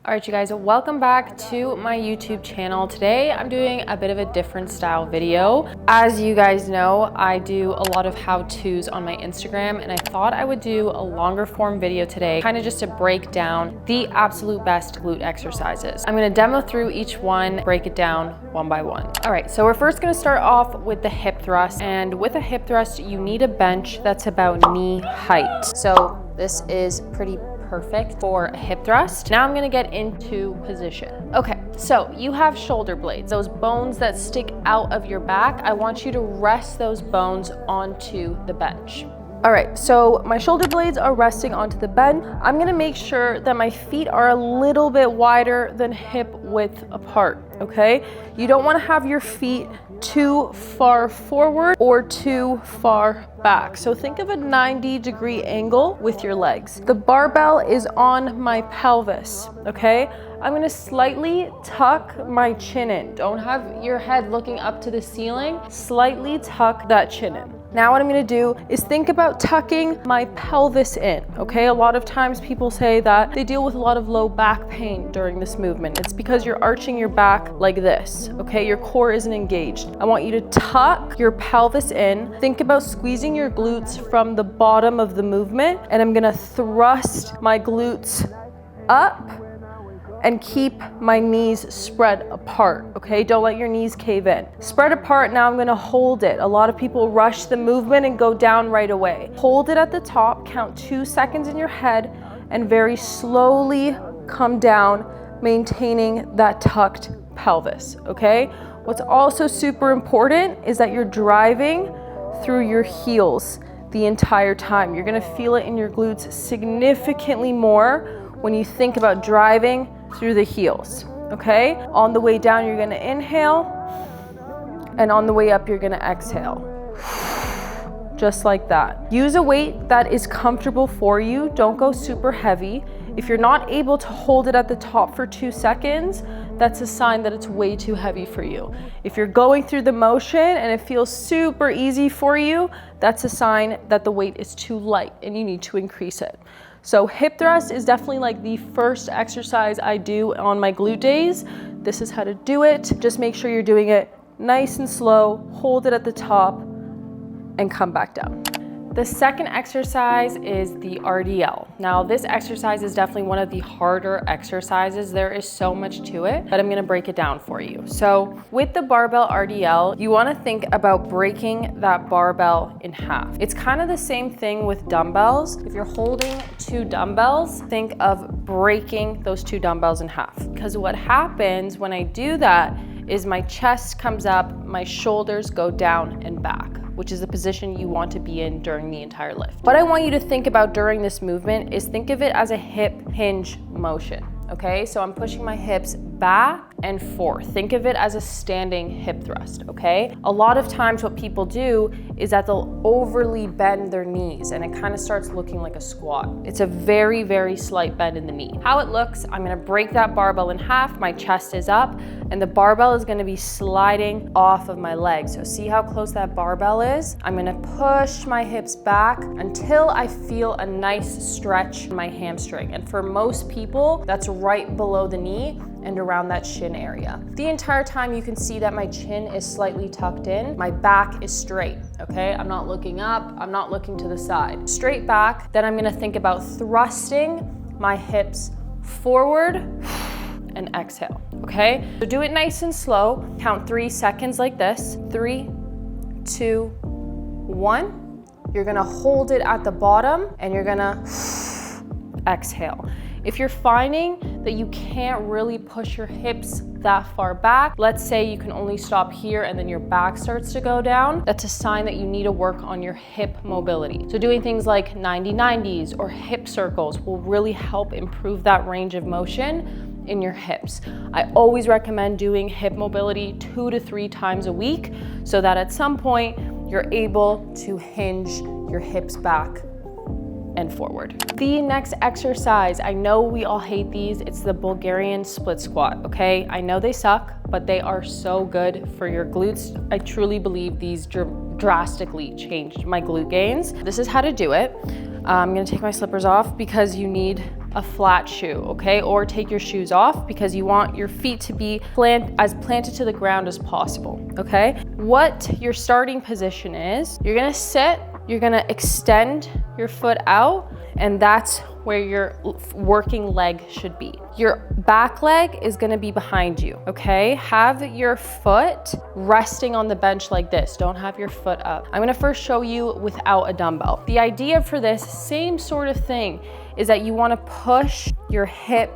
All right, you guys, welcome back to my YouTube channel. Today, I'm doing a bit of a different style video. As you guys know, I do a lot of how-tos on my Instagram, and I thought I would do a longer form video today, kind of just to break down the absolute best glute exercises. I'm gonna demo through each one, break it down one by one. All right, so we're first gonna start off with the hip thrust, and with a hip thrust, you need a bench that's about knee height. So this is pretty perfect for a hip thrust. Now I'm gonna get into position. Okay, so you have shoulder blades, those bones that stick out of your back. I want you to rest those bones onto the bench. All right, so my shoulder blades are resting onto the bench. I'm gonna make sure that my feet are a little bit wider than hip width apart, okay? You don't wanna have your feet too far forward or too far back. So think of a 90-degree angle with your legs. The barbell is on my pelvis, okay? I'm gonna slightly tuck my chin in. Don't have your head looking up to the ceiling. Slightly tuck that chin in. Now what I'm gonna do is think about tucking my pelvis in, okay? A lot of times people say that they deal with a lot of low back pain during this movement. It's because you're arching your back like this, okay? Your core isn't engaged. I want you to tuck your pelvis in. Think about squeezing your glutes from the bottom of the movement, and I'm gonna thrust my glutes up and keep my knees spread apart, okay? Don't let your knees cave in. Spread apart, now I'm gonna hold it. A lot of people rush the movement and go down right away. Hold it at the top, count 2 seconds in your head, and very slowly come down, maintaining that tucked pelvis, okay? What's also super important is that you're driving through your heels the entire time. You're gonna feel it in your glutes significantly more when you think about driving through the heels, okay? On the way down, you're gonna inhale, and on the way up, you're gonna exhale. Just like that. Use a weight that is comfortable for you. Don't go super heavy. If you're not able to hold it at the top for 2 seconds, that's a sign that it's way too heavy for you. If you're going through the motion and it feels super easy for you, that's a sign that the weight is too light and you need to increase it. So hip thrust is definitely like the first exercise I do on my glute days. This is how to do it. Just make sure you're doing it nice and slow, hold it at the top, and come back down. The second exercise is the RDL. Now this exercise is definitely one of the harder exercises. There is so much to it, but I'm gonna break it down for you. So with the barbell RDL, you wanna think about breaking that barbell in half. It's kind of the same thing with dumbbells. If you're holding 2 dumbbells, think of breaking those 2 dumbbells in half. Because what happens when I do that is my chest comes up, my shoulders go down and back, which is the position you want to be in during the entire lift. What I want you to think about during this movement is think of it as a hip hinge motion, okay? So I'm pushing my hips back and forth. Think of it as a standing hip thrust, okay? A lot of times what people do is that they'll overly bend their knees and it kind of starts looking like a squat. It's a very, very slight bend in the knee. How it looks, I'm gonna break that barbell in half, my chest is up, and the barbell is gonna be sliding off of my legs. So see how close that barbell is? I'm gonna push my hips back until I feel a nice stretch in my hamstring. And for most people, that's right below the knee and around that shin area. The entire time you can see that my chin is slightly tucked in, my back is straight, okay? I'm not looking up, I'm not looking to the side. Straight back, then I'm gonna think about thrusting my hips forward and exhale, okay? So do it nice and slow. Count 3 seconds like this. 3, 2, 1. You're gonna hold it at the bottom and you're gonna exhale. If you're finding that you can't really push your hips that far back, let's say you can only stop here and then your back starts to go down, that's a sign that you need to work on your hip mobility. So doing things like 90-90s or hip circles will really help improve that range of motion in your hips. I always recommend doing hip mobility 2 to 3 times a week so that at some point you're able to hinge your hips back and forward. The next exercise, I know we all hate these, it's the Bulgarian split squat, okay? I know they suck, but they are so good for your glutes. I truly believe these drastically changed my glute gains. This is how to do it. I'm gonna take my slippers off because you need a flat shoe, okay? Or take your shoes off because you want your feet to be as planted to the ground as possible, okay? What your starting position is, you're gonna sit, you're gonna extend your foot out, and that's where your working leg should be. Your back leg is gonna be behind you, okay? Have your foot resting on the bench like this. Don't have your foot up. I'm gonna first show you without a dumbbell. The idea for this same sort of thing is that you wanna push your hip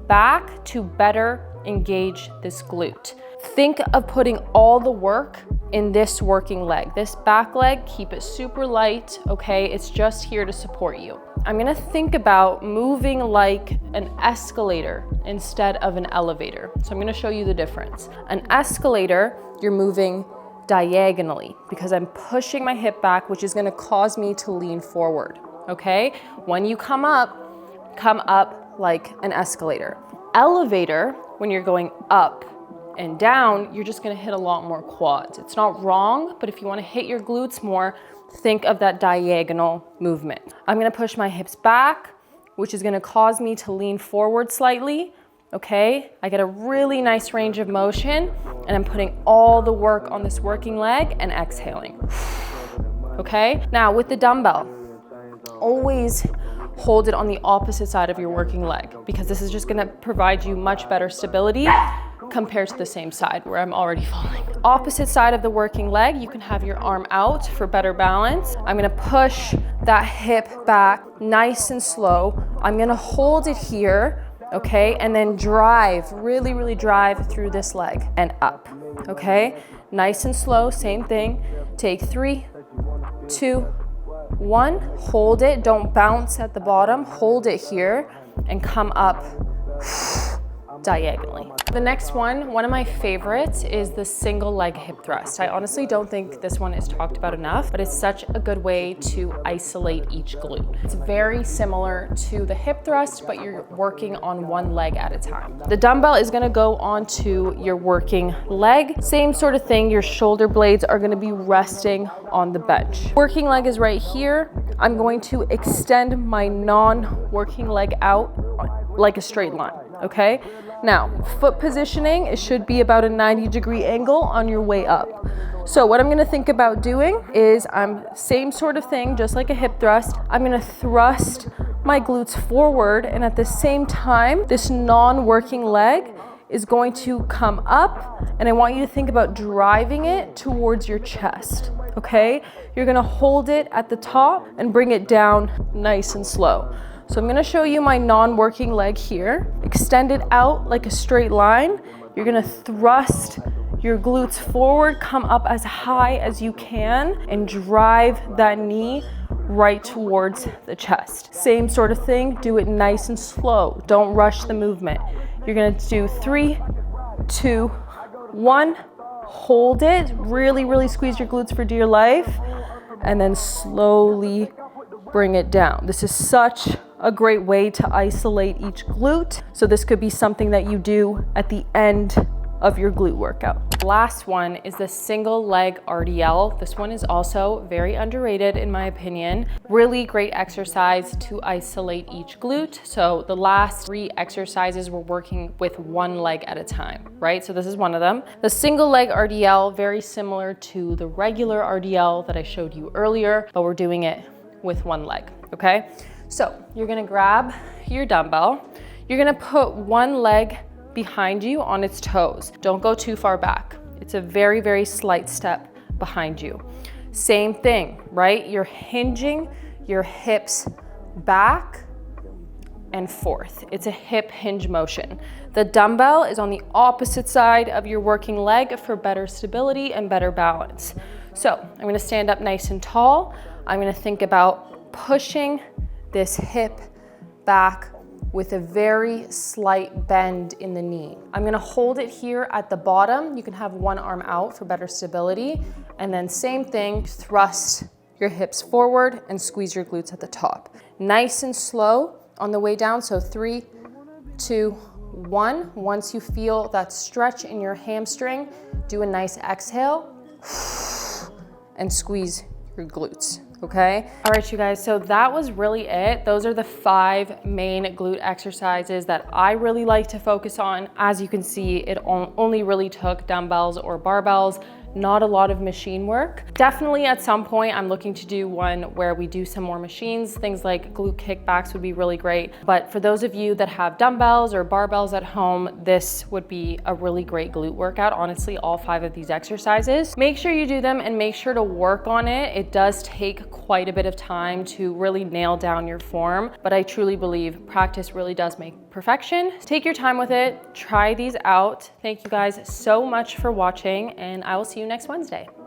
back to better engage this glute. Think of putting all the work in this working leg. This back leg, keep it super light, okay? It's just here to support you. I'm gonna think about moving like an escalator instead of an elevator. So I'm gonna show you the difference. An escalator, you're moving diagonally because I'm pushing my hip back, which is gonna cause me to lean forward, okay? When you come up like an escalator. Elevator, when you're going up and down, you're just gonna hit a lot more quads. It's not wrong, but if you wanna hit your glutes more, think of that diagonal movement. I'm gonna push my hips back, which is gonna cause me to lean forward slightly, okay? I get a really nice range of motion, and I'm putting all the work on this working leg and exhaling, okay? Now with the dumbbell, always hold it on the opposite side of your working leg because this is just gonna provide you much better stability compared to the same side where I'm already falling. Opposite side of the working leg, you can have your arm out for better balance. I'm gonna push that hip back nice and slow. I'm gonna hold it here, okay? And then drive, really drive through this leg and up, okay? Nice and slow, same thing. Take 3, 2, 1, hold it, don't bounce at the bottom, hold it here and come up diagonally. The next one of my favorites is the single leg hip thrust. I honestly don't think this one is talked about enough, but it's such a good way to isolate each glute. It's very similar to the hip thrust, but you're working on one leg at a time. The dumbbell is gonna go onto your working leg. Same sort of thing, your shoulder blades are gonna be resting on the bench. Working leg is right here. I'm going to extend my non-working leg out like a straight line, okay? Now, foot positioning, it should be about a 90-degree angle on your way up. So what I'm gonna think about doing is same sort of thing, just like a hip thrust. I'm gonna thrust my glutes forward, and at the same time, this non-working leg is going to come up, and I want you to think about driving it towards your chest, okay? You're gonna hold it at the top and bring it down nice and slow. So I'm gonna show you my non-working leg here. Extend it out like a straight line. You're gonna thrust your glutes forward, come up as high as you can, and drive that knee right towards the chest. Same sort of thing, do it nice and slow. Don't rush the movement. You're gonna do 3, 2, 1. Hold it, really squeeze your glutes for dear life, and then slowly bring it down. This is such a great way to isolate each glute. So this could be something that you do at the end of your glute workout. Last one is the single leg RDL. This one is also very underrated in my opinion. Really great exercise to isolate each glute. So the last 3 exercises we're working with one leg at a time, right? So this is one of them. The single leg RDL, very similar to the regular RDL that I showed you earlier, but we're doing it with one leg, okay? So you're gonna grab your dumbbell. You're gonna put one leg behind you on its toes. Don't go too far back. It's a very slight step behind you. Same thing, right? You're hinging your hips back and forth. It's a hip hinge motion. The dumbbell is on the opposite side of your working leg for better stability and better balance. So I'm gonna stand up nice and tall. I'm gonna think about pushing this hip back with a very slight bend in the knee. I'm gonna hold it here at the bottom. You can have one arm out for better stability. And then same thing, thrust your hips forward and squeeze your glutes at the top. Nice and slow on the way down. So 3, 2, 1. Once you feel that stretch in your hamstring, do a nice exhale and squeeze your glutes, okay? All right, you guys, so that was really it. Those are the 5 main glute exercises that I really like to focus on. As you can see, it only really took dumbbells or barbells, not a lot of machine work. Definitely at some point, I'm looking to do one where we do some more machines. Things like glute kickbacks would be really great. But for those of you that have dumbbells or barbells at home, this would be a really great glute workout. Honestly, all 5 of these exercises. Make sure you do them and make sure to work on it. It does take quite a bit of time to really nail down your form, but I truly believe practice really does make perfection. Take your time with it, try these out. Thank you guys so much for watching, and I will see you next Wednesday.